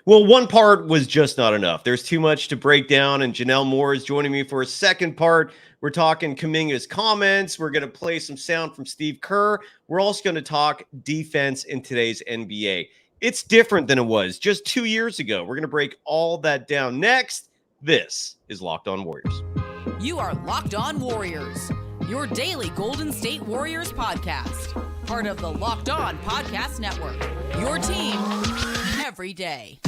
Well, one part was just not enough. There's too much to break down, and Jannelle Moore is joining me for a second part. We're talking Kaminga's comments. We're going to play some sound from Steve Kerr. We're also going to talk defense in today's NBA. It's different than it was just 2 years ago. We're going to break all that down next. This is Locked On Warriors. You are Locked On Warriors, your daily Golden State Warriors podcast. Part of the Locked On Podcast Network, your team every day.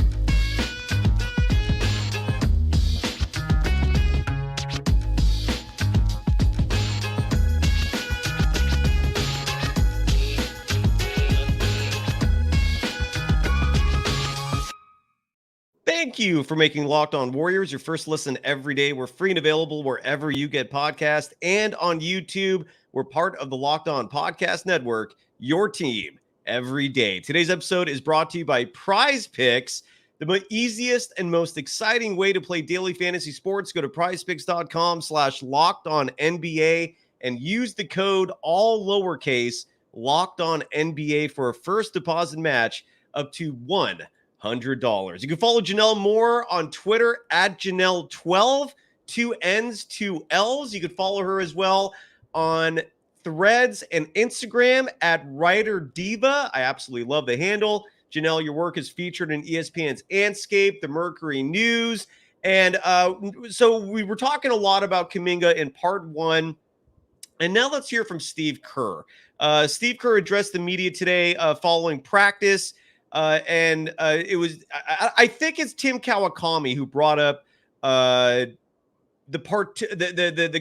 Thank you for making Locked On Warriors your first listen every day. We're free and available wherever you get podcasts and on YouTube. We're part of the Locked On Podcast Network, your team every day. Today's episode is brought to you by PrizePicks, the easiest and most exciting way to play daily fantasy sports. Go to prizepicks.com/LockedOnNBA and use the code all lowercase LockedOnNBA for a first deposit match up to $100. You can follow Jannelle Moore on Twitter at Jannelle12, 2 N's, 2 L's. You can follow her as well on Threads and Instagram at Writer Diva. I absolutely love the handle. Jannelle, your work is featured in ESPN's Andscape, the Mercury News. And so we were talking a lot about Kaminga in part one. And now let's hear from Steve Kerr. Steve Kerr addressed the media today following practice. It was, I think it's Tim Kawakami who brought up the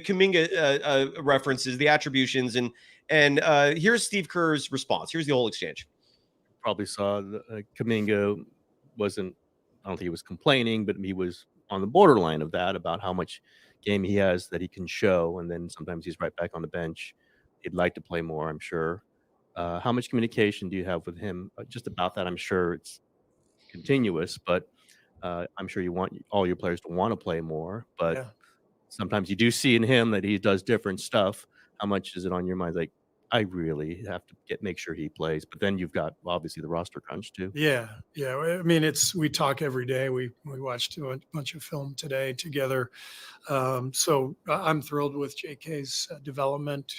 Kaminga references, the attributions, and here's Steve Kerr's response. Here's the whole exchange. Probably saw Kaminga wasn't, I don't think he was complaining, but he was on the borderline of that about how much game he has that he can show, and then sometimes he's right back on the bench. He'd like to play more, I'm sure. How much communication do you have with him just about that? I'm sure it's continuous, but I'm sure you want all your players to want to play more. But sometimes you do see in him that he does different stuff. How much is it on your mind? Like, I really have to make sure he plays. But then you've got obviously the roster crunch too. Yeah. I mean, we talk every day. We watched a bunch of film today together. So I'm thrilled with JK's development.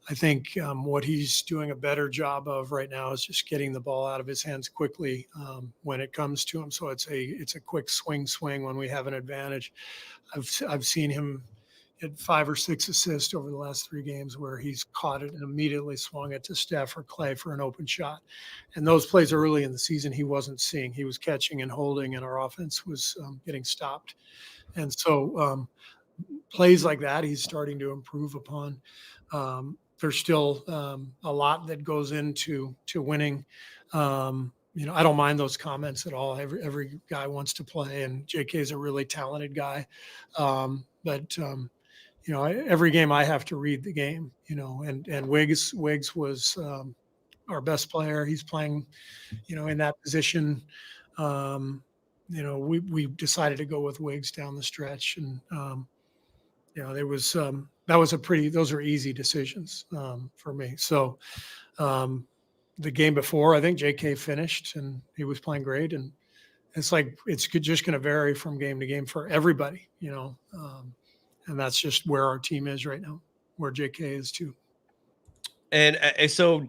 I think what he's doing a better job of right now is just getting the ball out of his hands quickly when it comes to him. So it's a quick swing when we have an advantage. I've seen him get 5 or 6 assists over the last 3 games where he's caught it and immediately swung it to Steph or Clay for an open shot. And those plays early in the season he wasn't seeing. He was catching and holding, and our offense was getting stopped. And so plays like that he's starting to improve upon. There's still a lot that goes into winning. I don't mind those comments at all. Every guy wants to play, and JK is a really talented guy. But every game I have to read the game. And Wiggs was our best player. He's playing, in that position. We decided to go with Wiggs down the stretch, and those are easy decisions for me. So the game before, I think JK finished and he was playing great. And it's like, it's just going to vary from game to game for everybody, and that's just where our team is right now, where JK is too. And so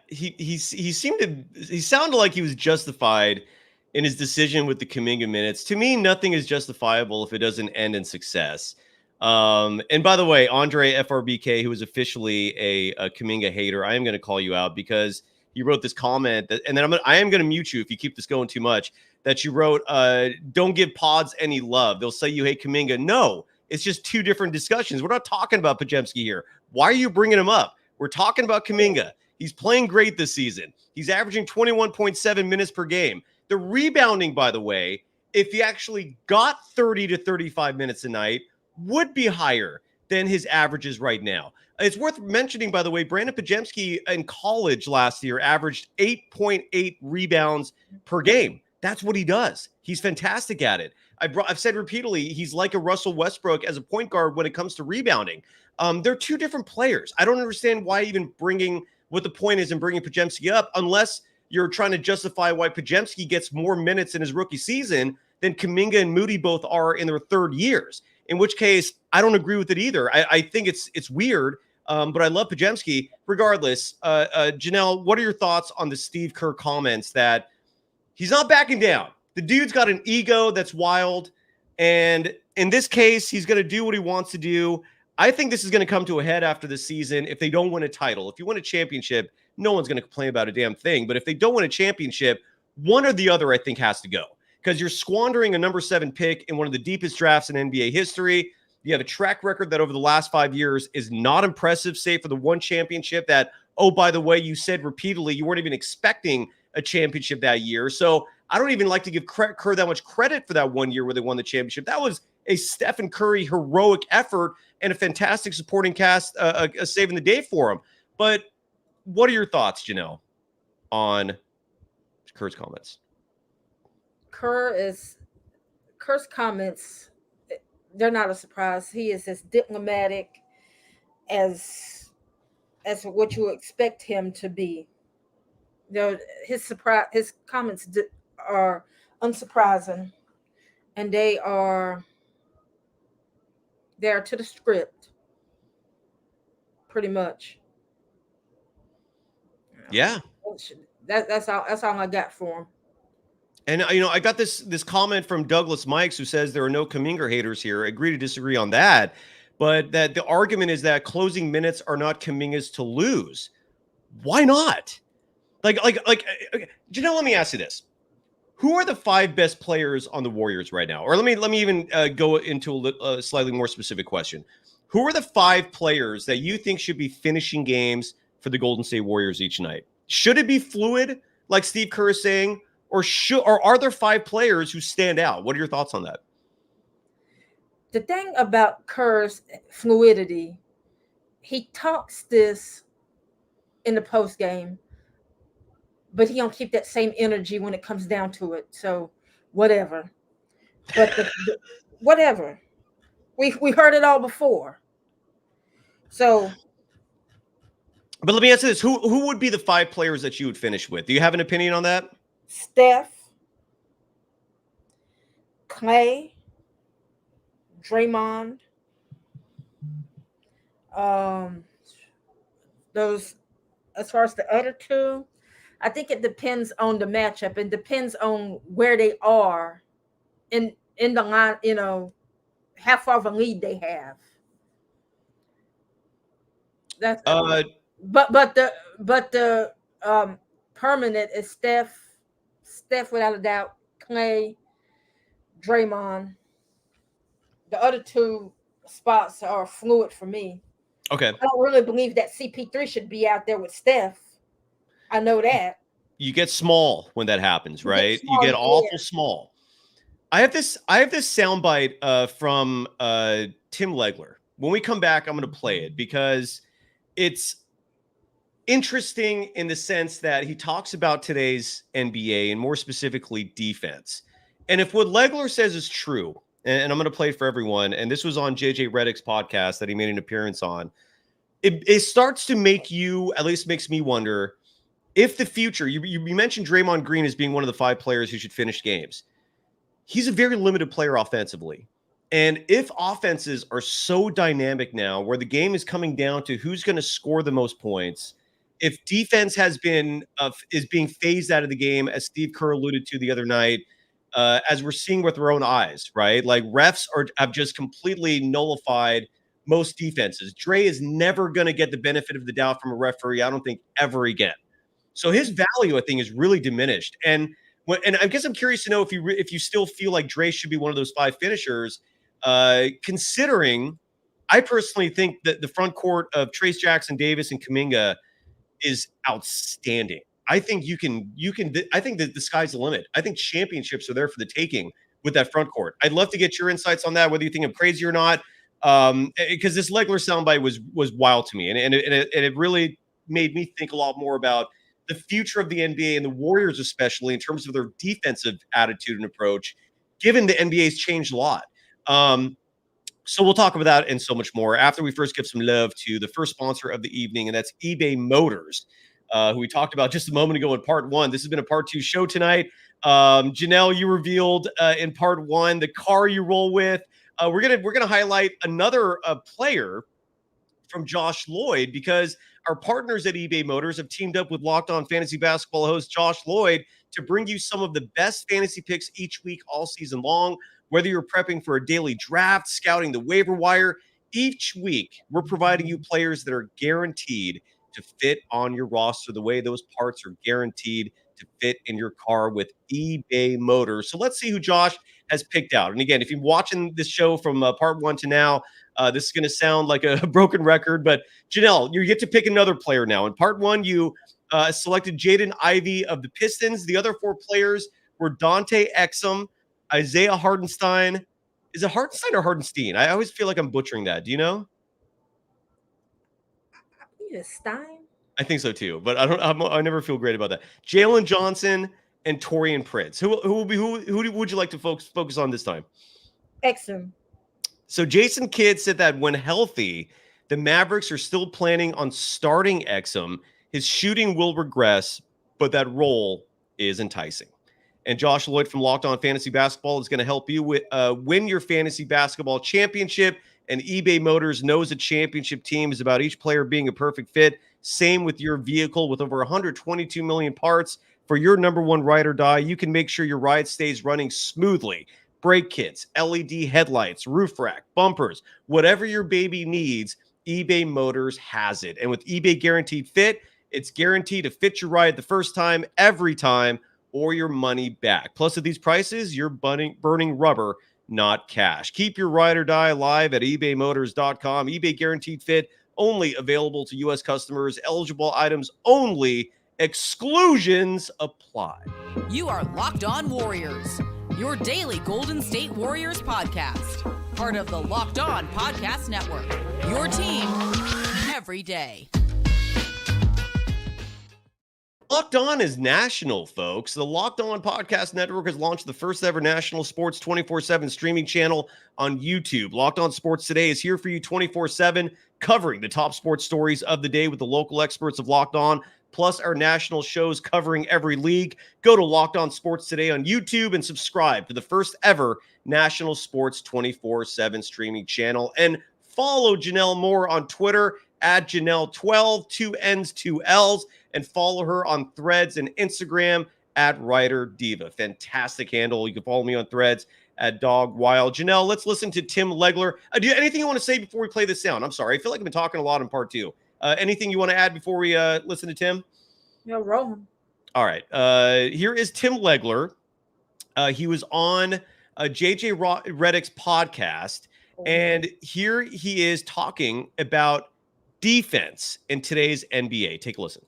he sounded like he was justified in his decision with the Kaminga minutes. To me, nothing is justifiable if it doesn't end in success. And by the way, Andre FRBK, who is officially a Kaminga hater, I am going to call you out because you wrote this comment and then I am going to mute you if you keep this going too much, that you wrote, don't give pods any love. They'll say you hate Kaminga. No, it's just 2 different discussions. We're not talking about Podziemski here. Why are you bringing him up? We're talking about Kaminga. He's playing great this season. He's averaging 21.7 minutes per game. The rebounding, by the way, if he actually got 30 to 35 minutes a night, would be higher than his averages right now. It's worth mentioning, by the way, Brandon Podziemski in college last year averaged 8.8 rebounds per game. That's what he does. He's fantastic at it. I've said repeatedly, he's like a Russell Westbrook as a point guard when it comes to rebounding. They're 2 different players. I don't understand why even bringing what the point is in bringing Podziemski up unless you're trying to justify why Podziemski gets more minutes in his rookie season than Kaminga and Moody both are in their third years. In which case, I don't agree with it either. I think it's weird, but I love Podziemski. Regardless, Jannelle, what are your thoughts on the Steve Kerr comments that he's not backing down? The dude's got an ego that's wild, and in this case, he's going to do what he wants to do. I think this is going to come to a head after the season if they don't win a title. If you win a championship, no one's going to complain about a damn thing. But if they don't win a championship, one or the other, I think, has to go. Because you're squandering a number 7 pick in one of the deepest drafts in NBA history. You have a track record that over the last 5 years is not impressive, save for the one championship that, oh, by the way, you said repeatedly you weren't even expecting a championship that year. So I don't even like to give Kerr that much credit for that 1 year where they won the championship. That was a Stephen Curry heroic effort and a fantastic supporting cast saving the day for him. But what are your thoughts, Jannelle, on Kerr's comments? Kerr's comments, they're not a surprise. He is as diplomatic as what you expect him to be. His comments are unsurprising, and they are to the script, pretty much. Yeah, that's all I got for him. And, I got this comment from Douglas Mikes who says there are no Kaminga haters here. I agree to disagree on that. But that the argument is that closing minutes are not Kaminga's to lose. Why not? Like, Jannelle, let me ask you this. Who are the 5 best players on the Warriors right now? Or let me even go into a slightly more specific question. Who are the 5 players that you think should be finishing games for the Golden State Warriors each night? Should it be fluid, like Steve Kerr is saying? Or are there 5 players who stand out? What are your thoughts on that? The thing about Kerr's fluidity, he talks this in the post game, but he don't keep that same energy when it comes down to it. So whatever. But whatever. We heard it all before. So. But let me ask you this: who would be the 5 players that you would finish with? Do you have an opinion on that? Steph, Clay, Draymond, those, as far as the other 2, I think it depends on the matchup. It depends on where they are in the line, how far of a lead they have. That's but the permanent is Steph without a doubt, Clay, Draymond. The other 2 spots are fluid for me. Okay. I don't really believe that CP3 should be out there with Steph. I know that. You get small when that happens, right? You get awful small. I have this soundbite from Tim Legler. When we come back, I'm going to play it because it's interesting in the sense that he talks about today's NBA and more specifically defense. And if what Legler says is true, and I'm going to play it for everyone, and this was on JJ Redick's podcast that he made an appearance on, it starts to make you, at least makes me wonder, if the future, you mentioned Draymond Green as being one of the 5 players who should finish games. He's a very limited player offensively. And if offenses are so dynamic now where the game is coming down to who's going to score the most points, if defense is being phased out of the game, as Steve Kerr alluded to the other night, as we're seeing with our own eyes, right? Like refs have just completely nullified most defenses. Dre is never going to get the benefit of the doubt from a referee, I don't think, ever again. So his value, I think, is really diminished. And I guess I'm curious to know if you still feel like Dre should be one of those 5 finishers, considering I personally think that the front court of Trayce Jackson-Davis and Kaminga is outstanding. I think I think that the sky's the limit. I think championships are there for the taking with that front court. I'd love to get your insights on that, whether you think I'm crazy or not. Because this Legler soundbite was wild to me. And it really made me think a lot more about the future of the NBA and the Warriors, especially in terms of their defensive attitude and approach, given the NBA's changed a lot. So we'll talk about that and so much more after we first give some love to the first sponsor of the evening, and that's eBay Motors. who we talked about just a moment ago in part 1. This has been a part 2 show tonight. Jannelle, you revealed in part 1 the car you roll with. We're gonna highlight another player from Josh Lloyd, because our partners at eBay Motors have teamed up with Locked On Fantasy Basketball host Josh Lloyd to bring you some of the best fantasy picks each week all season long. Whether you're prepping for a daily draft, scouting the waiver wire, each week we're providing you players that are guaranteed to fit on your roster the way those parts are guaranteed to fit in your car with eBay Motors. So let's see who Josh has picked out. And again, if you're watching this show from part 1 to now, this is going to sound like a broken record, but Jannelle, you get to pick another player now. In part 1, you selected Jaden Ivey of the Pistons. The other 4 players were Dante Exum, Isaiah Hardenstein. Is it Hardenstein or Hardenstein? I always feel like I'm butchering that. Do you know? Stein? I think so too, but I never feel great about that. Jalen Johnson and Torian Prince. Who would you like to focus on this time? Exum. So Jason Kidd said that when healthy, the Mavericks are still planning on starting Exum. His shooting will regress, but that role is enticing. And Josh Lloyd from Locked On Fantasy Basketball is going to help you win your fantasy basketball championship. And eBay Motors knows a championship team is about each player being a perfect fit. Same with your vehicle. With over 122 million parts for your number one ride or die, you can make sure your ride stays running smoothly. Brake kits, LED headlights, roof rack, bumpers, whatever your baby needs, eBay Motors has it. And with eBay Guaranteed Fit, it's guaranteed to fit your ride the first time, every time, or your money back. Plus, at these prices, you're burning rubber, not cash. Keep your ride or die alive at ebaymotors.com. eBay Guaranteed Fit, only available to U.S. customers. Eligible items only. Exclusions apply. You are Locked On Warriors, your daily Golden State Warriors podcast. Part of the Locked On Podcast Network, your team every day. Locked On is national, folks. The Locked On Podcast Network has launched the first ever national sports 24/7 streaming channel on YouTube. Locked On Sports Today is here for you 24/7, covering the top sports stories of the day with the local experts of Locked On, plus our national shows covering every league. Go to Locked On Sports Today on YouTube and subscribe to the first ever national sports 24/7 streaming channel. And follow Jannelle Moore on Twitter at Jannelle12, 2 N's, 2 L's, and follow her on Threads and Instagram at Writer Diva. Fantastic handle. You can follow me on Threads at Dog Wild. Jannelle, let's listen to Tim Legler. Do you have anything you want to say before we play this sound? I'm sorry. I feel like I've been talking a lot in part 2. Anything you want to add before we listen to Tim? No, Roman. All right. Here is Tim Legler. He was on JJ Redick's podcast, and here he is talking about defense in today's NBA. Take a listen.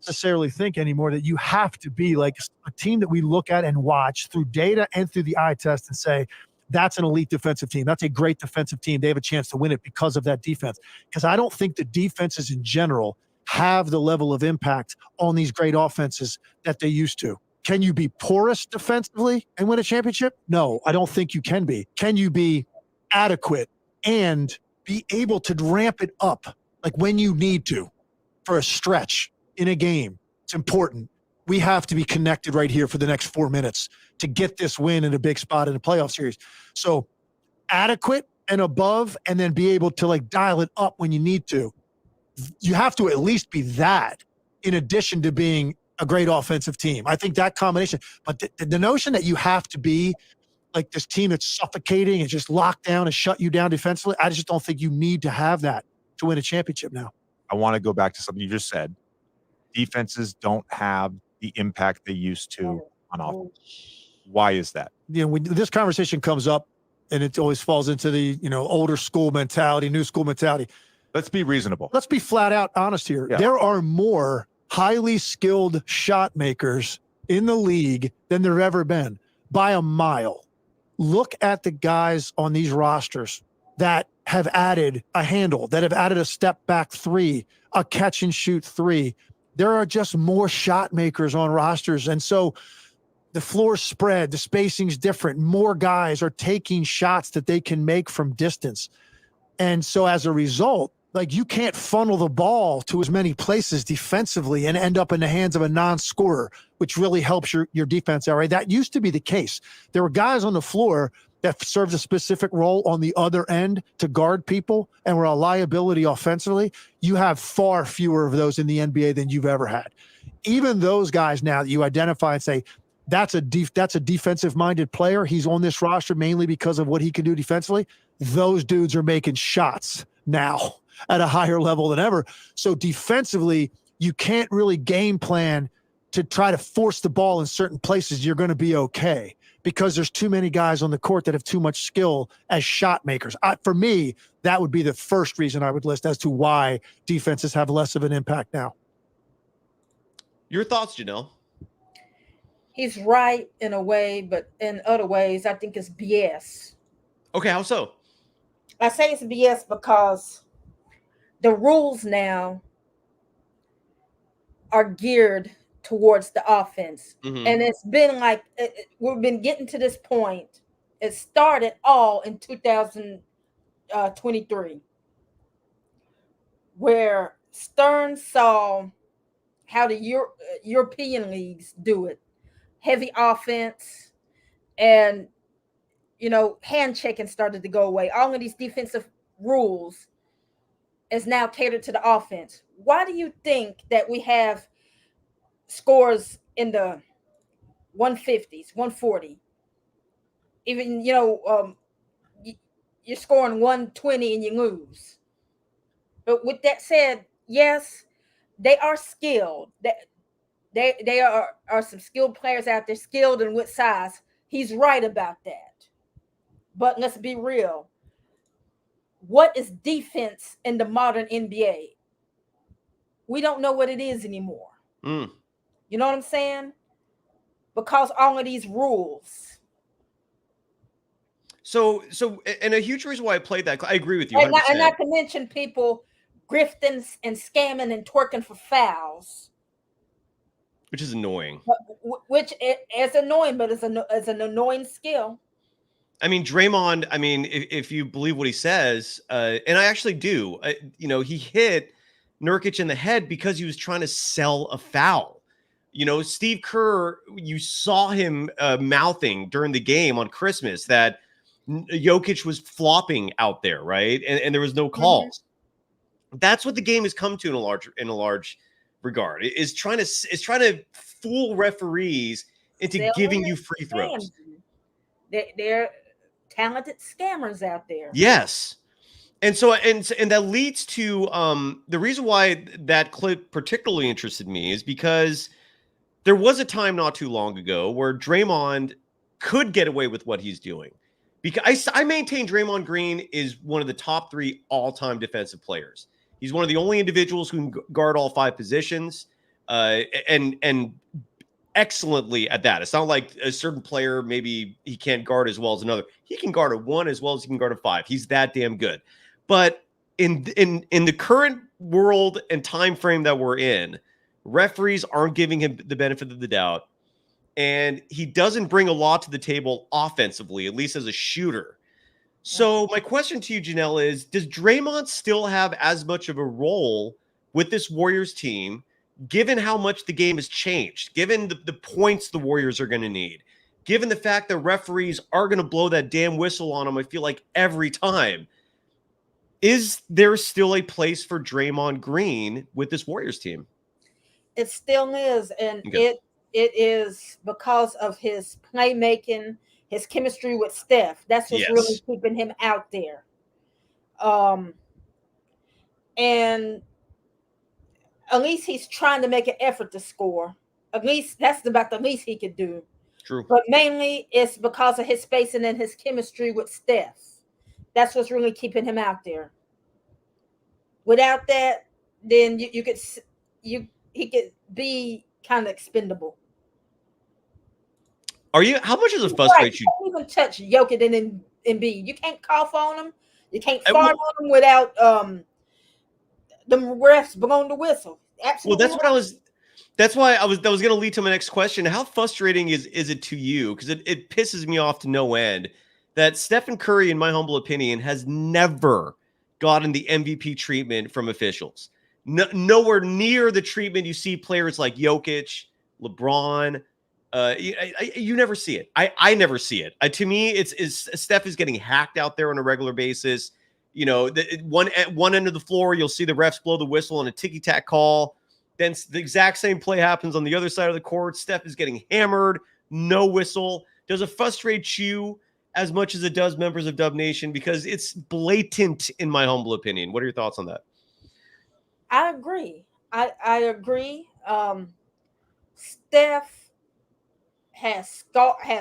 Necessarily think anymore that you have to be like a team that we look at and watch through data and through the eye test and say, that's an elite defensive team. That's a great defensive team. They have a chance to win it because of that defense. Because I don't think the defenses in general have the level of impact on these great offenses that they used to. Can you be porous defensively and win a championship? No, I don't think you can be. Can you be adequate and be able to ramp it up like when you need to for a stretch in a game? It's important. We have to be connected right here for the next 4 minutes to get this win in a big spot in a playoff series. So adequate and above, and then be able to like dial it up when you need to. You have to at least be that in addition to being a great offensive team. I think that combination, but the notion that you have to be like this team that's suffocating and just lock down and shut you down defensively, I just don't think you need to have that to win a championship now. I want to go back to something you just said. Defenses don't have the impact they used to on offense. Why is that? You know, when this conversation comes up, and it always falls into the, you know, older school mentality, new school mentality. Let's be reasonable. Let's be flat out honest here. Yeah. There are more highly skilled shot makers in the league than there have ever been by a mile. Look at the guys on these rosters that have added a handle, that have added a step back three, a catch and shoot three. There are just more shot makers on rosters. And so the floor spread, the spacing's different. More guys are taking shots that they can make from distance. And so as a result, Like, you can't funnel the ball to as many places defensively and end up in the hands of a non-scorer, which really helps your defense out, right? That used to be the case. There were guys on the floor that served a specific role on the other end to guard people and were a liability offensively. You have far fewer of those in the NBA than you've ever had. Even those guys now that you identify and say, that's a defensive-minded player, he's on this roster mainly because of what he can do defensively, those dudes are making shots now at a higher level than ever. So defensively, you can't really game plan to try to force the ball in certain places. You're going to be okay because there's too many guys on the court that have too much skill as shot makers. For me, that would be the first reason I would list as to why defenses have less of an impact now. Your thoughts, Jannelle? He's right in a way, but in other ways, I think it's BS. Okay, how so? I say it's BS because the rules now are geared towards the offense. Mm-hmm. And it's been like, we've been getting to this point. It started all in 2023, where Stern saw how the European leagues do it. Heavy offense and, hand checking started to go away. All of these defensive rules is now catered to the offense. Why do you think that we have scores in the 150s, 140? Even, you're scoring 120 and you lose. But with that said, yes, they are skilled. They are some skilled players out there, skilled and with size. He's right about that. But let's be real. What is defense in the modern NBA? We don't know what it is anymore. You know what I'm saying? Because all of these rules. So, and a huge reason why I played that, I agree with you. And 100%. not to mention people grifting and scamming and twerking for fouls. Which is annoying. Which is annoying, but it's an annoying skill. I mean, Draymond, if you believe what he says, and I actually do, he hit Nurkic in the head because he was trying to sell a foul. Steve Kerr, you saw him mouthing during the game on Christmas that Jokic was flopping out there, right? And there was no calls. Mm-hmm. That's what the game has come to in a large regard. Is trying to fool referees into giving you free throws. They're talented scammers out there. Yes. And so and that leads to the reason why that clip particularly interested me is because there was a time not too long ago where Draymond could get away with what he's doing. Because I maintain Draymond Green is one of the top 3 all-time defensive players. He's one of the only individuals who can guard all 5 positions and excellently at that. It's not like a certain player, maybe he can't guard as well as another. He can guard a 1 as well as he can guard a 5. He's that damn good. But in the current world and time frame that we're in, referees aren't giving him the benefit of the doubt. And he doesn't bring a lot to the table offensively, at least as a shooter. So my question to you, Jannelle, is does Draymond still have as much of a role with this Warriors team, given how much the game has changed, given the points the Warriors are going to need, given the fact that referees are going to blow that damn whistle on them, I feel like every time? Is there still a place for Draymond Green with this Warriors team? It still is, and okay. it is because of his playmaking, his chemistry with Steph. That's what's really keeping him out there. And at least he's trying to make an effort to score. At least that's about the least he could do. True. But mainly it's because of his spacing and his chemistry with Steph. That's what's really keeping him out there. Without that, then he could be kind of expendable. How much does it frustrate you? You can't even touch Jokic and Embiid. You can't cough on them. You can't fart on them without the refs blowing the whistle. Absolutely. Well, that's why I was going to lead to my next question. How frustrating is it to you? Because it pisses me off to no end that Stephen Curry, in my humble opinion, has never gotten the MVP treatment from officials. Nowhere near the treatment you see players like Jokic, LeBron. You never see it. I never see it. To me, it's Steph is getting hacked out there on a regular basis. You know, at one end of the floor, you'll see the refs blow the whistle on a ticky-tack call. Then the exact same play happens on the other side of the court. Steph is getting hammered, no whistle. Does it frustrate you as much as it does members of Dub Nation? Because it's blatant, in my humble opinion. What are your thoughts on that? I agree. I agree. Steph has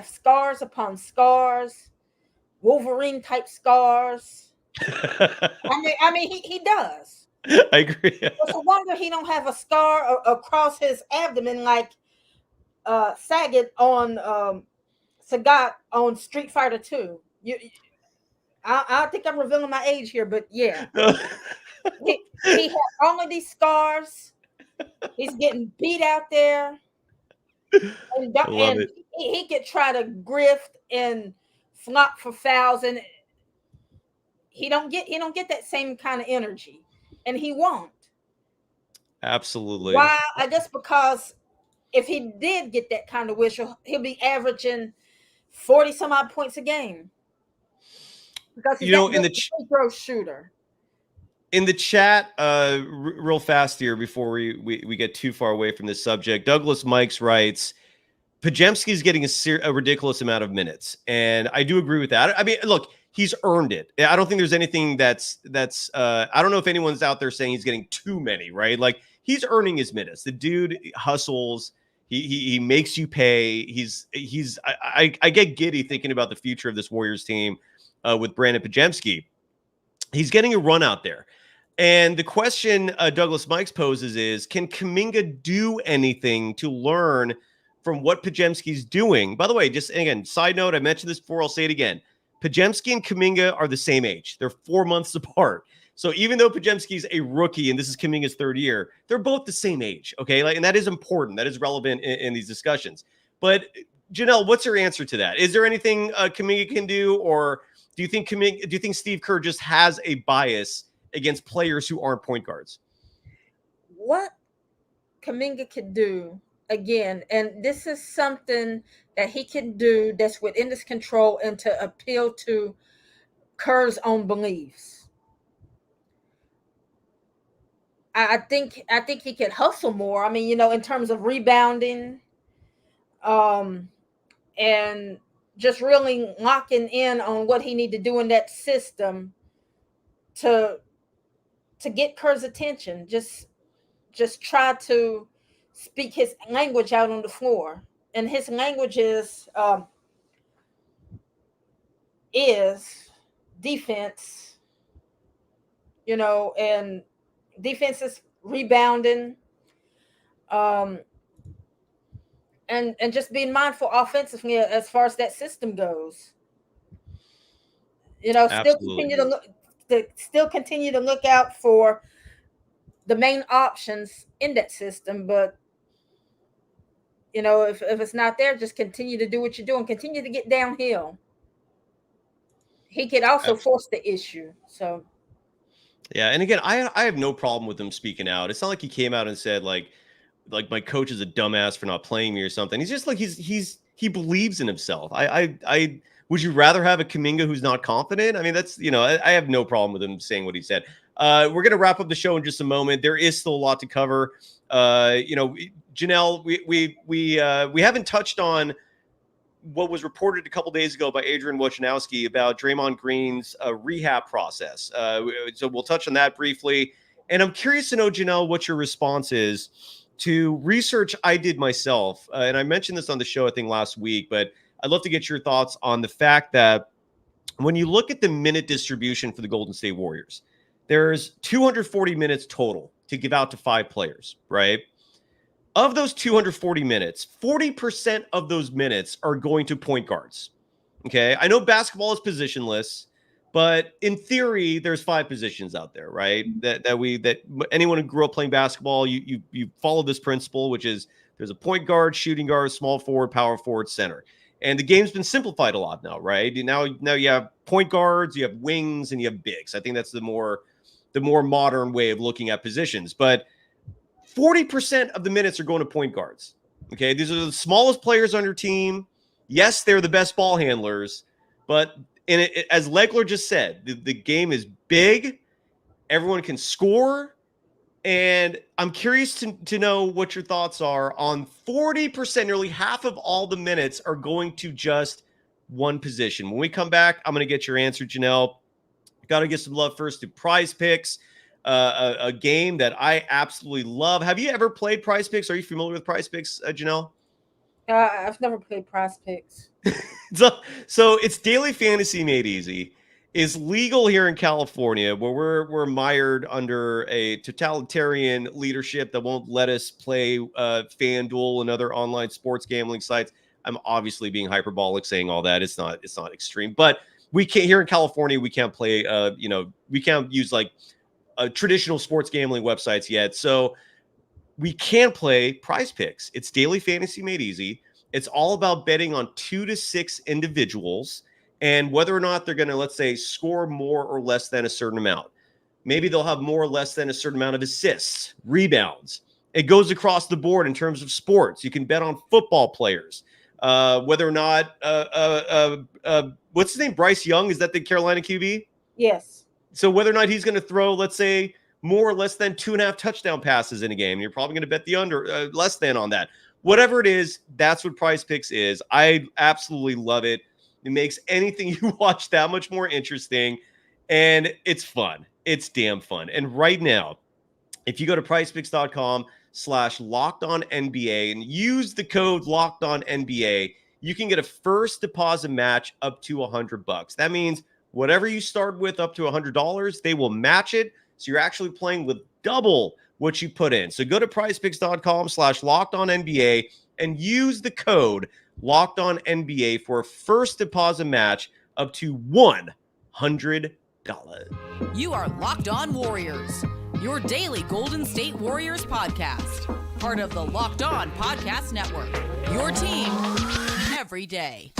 scars upon scars, Wolverine type scars. I mean, he does. I agree. It's a wonder he don't have a scar across his abdomen like Sagat on Street Fighter 2. I think I'm revealing my age here, but yeah. he has all of these scars. He's getting beat out there. And he could try to grift and flop for fouls, and he don't get that same kind of energy, and he won't. Absolutely. Why? Just because if he did get that kind of whistle, he'll be averaging 40 some odd points a game because he's in the free throw shooter. In the chat, real fast here before we get too far away from this subject, Douglas Mikes writes, Podziemski's getting a ridiculous amount of minutes, and I do agree with that. I mean, look, he's earned it. I don't think there's anything that's I don't know if anyone's out there saying he's getting too many, right? Like, he's earning his minutes. The dude hustles. He makes you pay. I get giddy thinking about the future of this Warriors team with Brandon Podziemski. He's getting a run out there. And the question Douglas Mikes poses is, can Kaminga do anything to learn from what Podziemski's doing? By the way, just again, side note, I mentioned this before, I'll say it again. Podziemski and Kaminga are the same age. They're 4 months apart. So even though Podziemski's a rookie and this is Kaminga's third year, they're both the same age, okay? And that is important. That is relevant in these discussions. But Jannelle, what's your answer to that? Is there anything Kaminga can do, or do you think Steve Kerr just has a bias against players who aren't point guards? What Kaminga could do, again, and this is something that he can do that's within his control and to appeal to Kerr's own beliefs. I think he could hustle more. I mean, in terms of rebounding, and just really locking in on what he need to do in that system to get Kerr's attention. Just try to speak his language out on the floor. And his language is defense, and defense is rebounding, and just being mindful offensively as far as that system goes. Still continue to look out for the main options in that system, but if it's not there, just continue to do what you're doing. Continue to get downhill. He could also force the issue. So, yeah, and again, I have no problem with him speaking out. It's not like he came out and said like my coach is a dumbass for not playing me or something. He's just like he believes in himself. I would you rather have a Kaminga who's not confident? I mean, that's I have no problem with him saying what he said. We're gonna wrap up the show in just a moment. There is still a lot to cover. Jannelle, we haven't touched on what was reported a couple days ago by Adrian Wojnarowski about Draymond Green's rehab process. So we'll touch on that briefly. And I'm curious to know, Jannelle, what your response is to research I did myself. And I mentioned this on the show, I think, last week, but I'd love to get your thoughts on the fact that when you look at the minute distribution for the Golden State Warriors, there's 240 minutes total to give out to 5 players, right? Of those 240 minutes, 40% of those minutes are going to point guards. Okay. I know basketball is positionless, but in theory, there's 5 positions out there, right? That anyone who grew up playing basketball, you follow this principle, which is there's a point guard, shooting guard, small forward, power forward, center. And the game's been simplified a lot now, right? Now you have point guards, you have wings, and you have bigs. I think that's the more the more modern way of looking at positions. But 40% of the minutes are going to point guards. Okay, these are the smallest players on your team. Yes, they're the best ball handlers, but as Legler just said, the game is big. Everyone can score. And I'm curious to know what your thoughts are on 40%, nearly half of all the minutes are going to just one position. When we come back, I'm going to get your answer, Jannelle. Got to give some love first to PrizePicks, a game that I absolutely love. Have you ever played PrizePicks? Are you familiar with PrizePicks, Jannelle? I've never played PrizePicks. So it's daily fantasy made easy. Is legal here in California, where we're mired under a totalitarian leadership that won't let us play FanDuel and other online sports gambling sites. I'm obviously being hyperbolic saying all that. It's not extreme, but we can't here in California. We can't play. We can't use like traditional sports gambling websites yet. So we can play PrizePicks. It's daily fantasy made easy. It's all about betting on 2 to 6 individuals and whether or not they're going to, let's say, score more or less than a certain amount. Maybe they'll have more or less than a certain amount of assists, rebounds. It goes across the board in terms of sports. You can bet on football players, whether or not, what's his name? Bryce Young. Is that the Carolina QB? Yes. So whether or not he's going to throw, let's say, more or less than 2.5 touchdown passes in a game, you're probably going to bet the under, less than on that. Whatever it is, that's what PrizePicks is. I absolutely love it. It makes anything you watch that much more interesting, and it's fun. It's damn fun. And right now, if you go to prizepicks.com/LockedOnNBA and use the code LockedOnNBA, you can get a first deposit match up to $100. That means whatever you start with up to $100, they will match it. So you're actually playing with double what you put in. So go to prizepicks.com/LockedOnNBA and use the code LockedOnNBA for a first deposit match up to $100. You are Locked On Warriors, your daily Golden State Warriors podcast. Part of the Locked On Podcast Network, your team every day.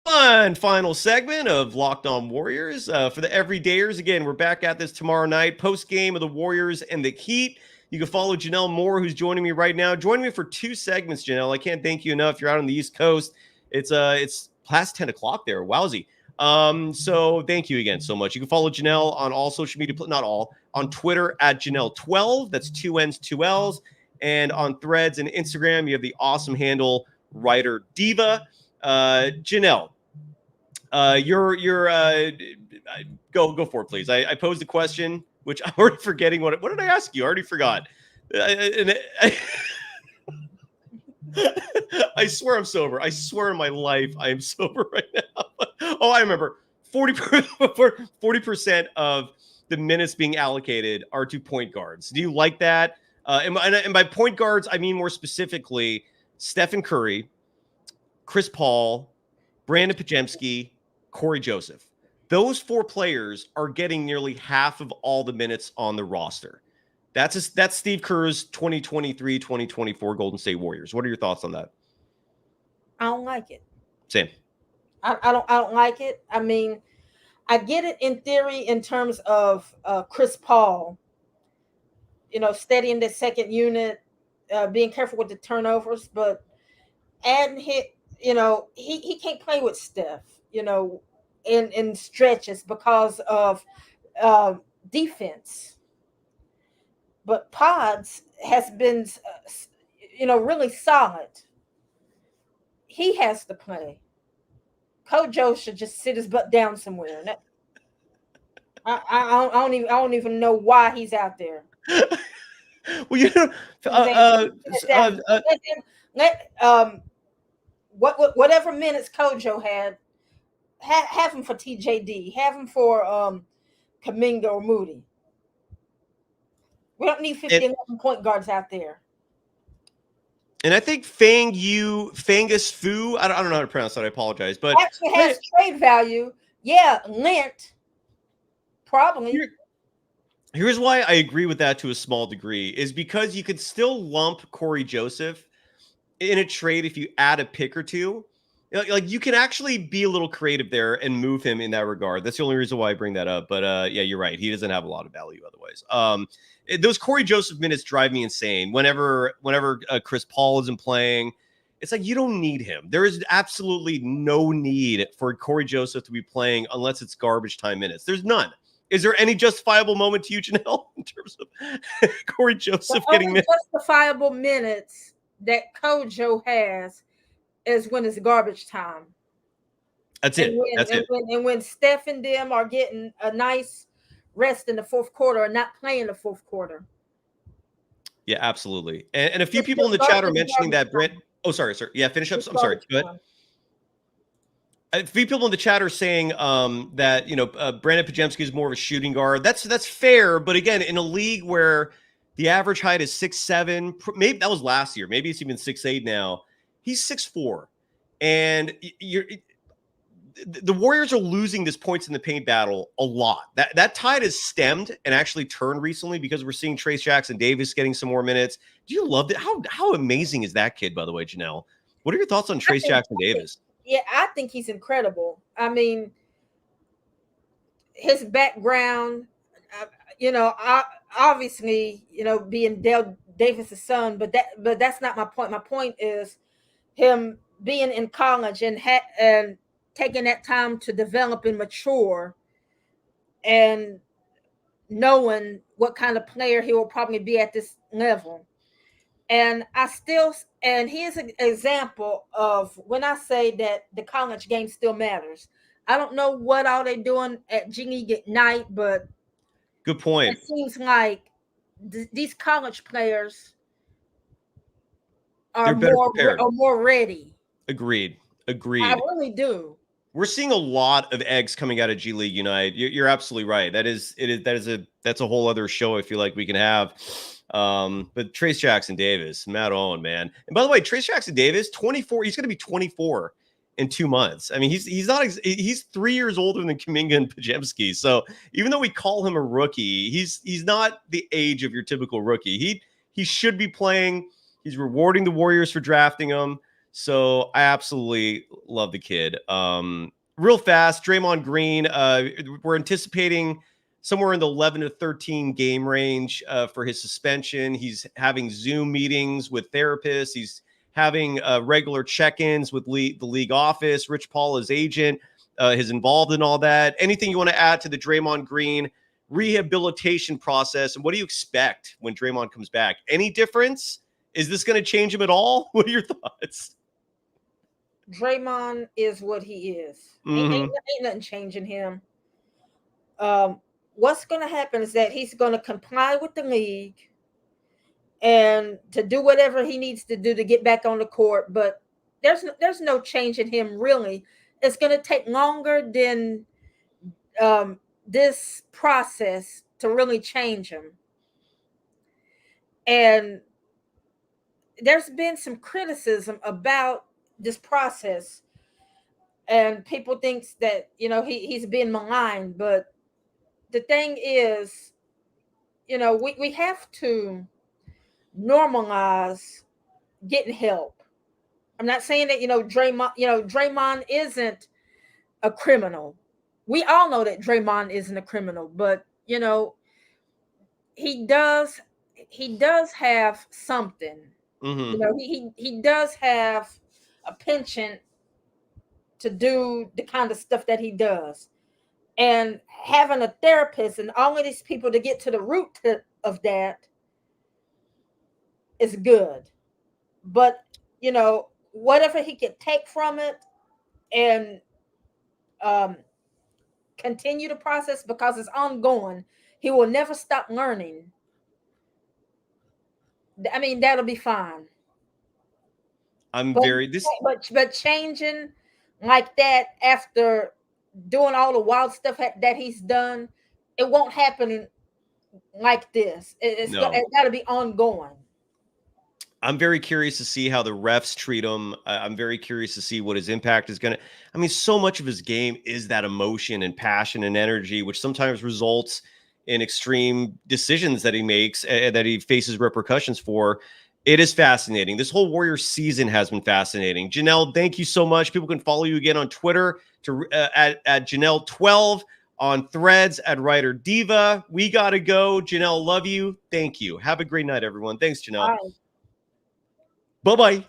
Fun final segment of Locked On Warriors for the everydayers. Again, we're back at this tomorrow night, post game of the Warriors and the Heat. You can follow Jannelle Moore, who's joining me right now. Joining me for 2 segments, Jannelle. I can't thank you enough. You're out on the East Coast. It's past 10 o'clock there. Wowzy. So thank you again so much. You can follow Jannelle on all social media, not all, on Twitter at Jannelle12. That's 2 N's, 2 L's. And on Threads and Instagram, you have the awesome handle Writer Diva. Jannelle, go for it, please. I posed a question, which I'm already forgetting. What did I ask you? I already forgot. I swear I'm sober. I swear in my life I am sober right now. Oh, I remember. 40% of the minutes being allocated are to point guards. Do you like that? And by point guards, I mean more specifically Stephen Curry, Chris Paul, Brandon Pajemski, Corey Joseph. Those 4 players are getting nearly half of all the minutes on the roster. That's Steve Kerr's 2023-2024 Golden State Warriors. What are your thoughts on that? I don't like it. Same. I don't like it. I mean, I get it in theory in terms of Chris Paul, steadying the second unit, being careful with the turnovers, but adding hit, he can't play with Steph, in stretches because of defense. But Pods has been, really solid. He has to play. Coach Joe should just sit his butt down somewhere. And I don't even know why he's out there. Well, whatever minutes Kojo had, have him for TJD, have him for Kaminga or Moody. We don't need 11 point guards out there. And I think Fangus Fu, I don't know how to pronounce that. I apologize, but actually has trade value. Yeah, lent probably. Here's why I agree with that to a small degree is because you could still lump Corey Joseph in a trade if you add a pick or two. Like you can actually be a little creative there and move him in that regard. That's the only reason why I bring that up. But yeah, you're right. He doesn't have a lot of value otherwise. Those Corey Joseph minutes drive me insane. Whenever Chris Paul isn't playing, it's like you don't need him. There is absolutely no need for Corey Joseph to be playing unless it's garbage time minutes. There's none. Is there any justifiable moment to you, Jannelle, in terms of Corey Joseph getting minutes? Justifiable minutes that Kojo has is when it's garbage time. That's it. And when Steph and them are getting a nice rest in the fourth quarter and not playing the fourth quarter. Yeah, absolutely. And a few people in the chat are mentioning that Brent. Oh, sorry, sir. Yeah, finish up. I'm sorry. Go ahead. A few people in the chat are saying that Brandon Podziemski is more of a shooting guard. That's fair, but again, in a league where the average height is 6'7", maybe that was last year. Maybe it's even 6'8" now. He's 6'4", and the Warriors are losing this points in the paint battle a lot. That tide has stemmed and actually turned recently because we're seeing Trayce Jackson-Davis getting some more minutes. Do you love it? How amazing is that kid, by the way, Jannelle? What are your thoughts on Trayce Jackson-Davis? Yeah, I think he's incredible. I mean, his background, obviously, being Dale Davis' son, but that's not my point. My point is him being in college and taking that time to develop and mature and knowing what kind of player he will probably be at this level. And he is an example of when I say that the college game still matters. I don't know what all they're doing at G League at night, but good point. It seems like these college players are more ready. Agreed. I really do. We're seeing a lot of eggs coming out of G League United. You're absolutely right. That's a whole other show I feel like we can have. But Trayce Jackson-Davis, Matt Owen, man. And by the way, Trayce Jackson-Davis, 24. He's going to be 24 in 2 months. I mean, he's 3 years older than Kaminga and Podziemski. So even though we call him a rookie, he's not the age of your typical rookie. He should be playing. He's rewarding the Warriors for drafting him. So I absolutely love the kid. Real fast, Draymond Green. We're anticipating somewhere in the 11 to 13 game range for his suspension. He's having Zoom meetings with therapists. He's having regular check-ins with the league office. Rich Paul, his agent, is involved in all that. Anything you want to add to the Draymond Green rehabilitation process? And what do you expect when Draymond comes back? Any difference? Is this going to change him at all? What are your thoughts? Draymond is what he is. Mm-hmm. Ain't nothing changing him. What's going to happen is that he's going to comply with the league and to do whatever he needs to do to get back on the court. But there's no change in him, really. It's going to take longer than this process to really change him. And there's been some criticism about this process, and people think that he's been maligned, but the thing is, we have to normalize getting help. I'm not saying that Draymond isn't a criminal. We all know that Draymond isn't a criminal, but he does have something. Mm-hmm. He does have a penchant to do the kind of stuff that he does, and having a therapist and all of these people to get to the root of that is good. But whatever he could take from it and continue the process, because it's ongoing, he will never stop learning. I mean, that'll be fine. But changing like that after doing all the wild stuff that he's done, it won't happen like this. It's got to be ongoing. I'm very curious to see how the refs treat him. I'm very curious to see what his impact is going to. I mean, so much of his game is that emotion and passion and energy, which sometimes results in extreme decisions that he makes and that he faces repercussions for. It is fascinating. This whole Warriors season has been fascinating. Jannelle, thank you so much. People can follow you again on Twitter at Jannelle12, on Threads at Writer Diva. We got to go. Jannelle, love you. Thank you. Have a great night, everyone. Thanks, Jannelle. Bye. Bye-bye.